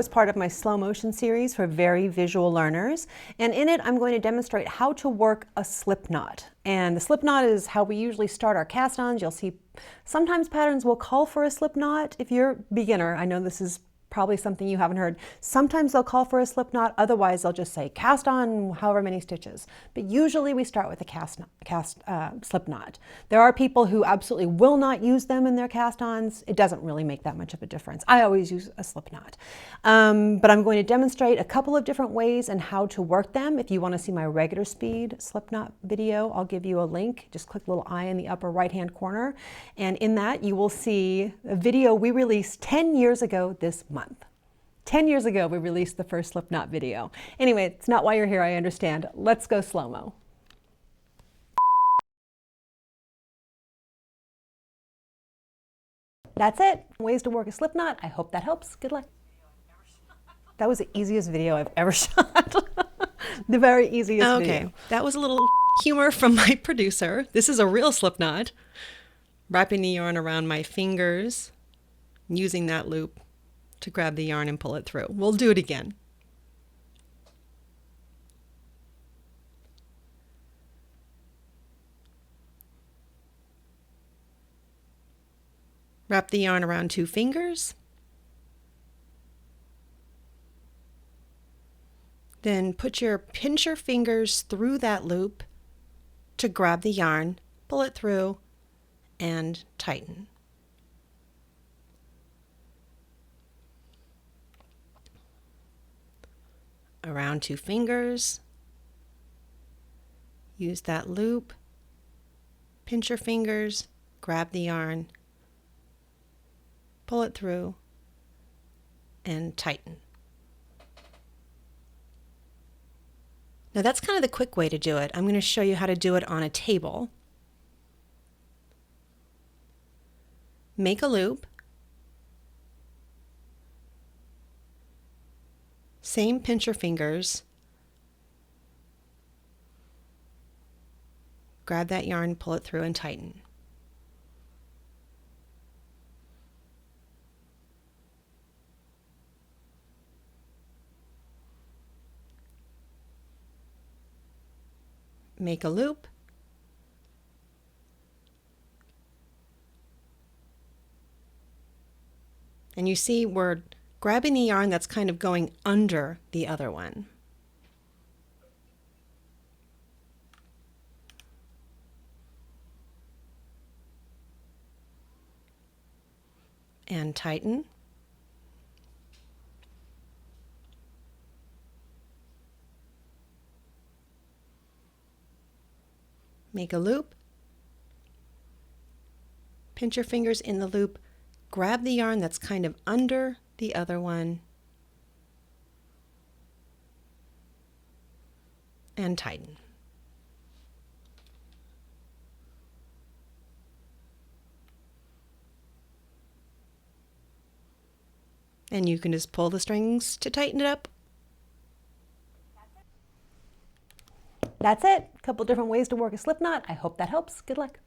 is part of my slow motion series for very visual learners, and in it I'm going to demonstrate how to work a slip knot. And the slip knot is how we usually start our cast-ons. You'll see sometimes patterns will call for a slip knot. If you're a beginner, I know this is probably something you haven't heard. Sometimes they'll call for a slip knot, otherwise they'll just say cast on however many stitches. But usually we start with a slip knot. There are people who absolutely will not use them in their cast-ons. It doesn't really make that much of a difference. I always use a slip knot. But I'm going to demonstrate a couple of different ways and how to work them. If you want to see my regular speed slip knot video, I'll give you a link. Just click the little eye in the upper right-hand corner. And in that you will see a video we released 10 years ago this month. 10 years ago, we released the first slip knot video. Anyway, it's not why you're here, I understand. Let's go slow-mo. That's it. Ways to work a slip knot. I hope that helps. Good luck. That was the easiest video I've ever shot. The very easiest video. Okay, that was a little humor from my producer. This is a real slip knot. Wrapping the yarn around my fingers, using that loop to grab the yarn and pull it through. We'll do it again. Wrap the yarn around 2 fingers. Then pinch your fingers through that loop to grab the yarn, pull it through, and tighten. Around 2 fingers, use that loop, pinch your fingers, grab the yarn, pull it through, and tighten. Now that's kind of the quick way to do it. I'm going to show you how to do it on a table. Make a loop. Same pincher fingers. Grab that yarn, pull it through, and tighten. Make a loop. And you see we're grabbing the yarn that's kind of going under the other one. And tighten. Make a loop. Pinch your fingers in the loop. Grab the yarn that's kind of under the other one and tighten. And you can just pull the strings to tighten it up. That's it. A couple different ways to work a slip knot. I hope that helps. Good luck.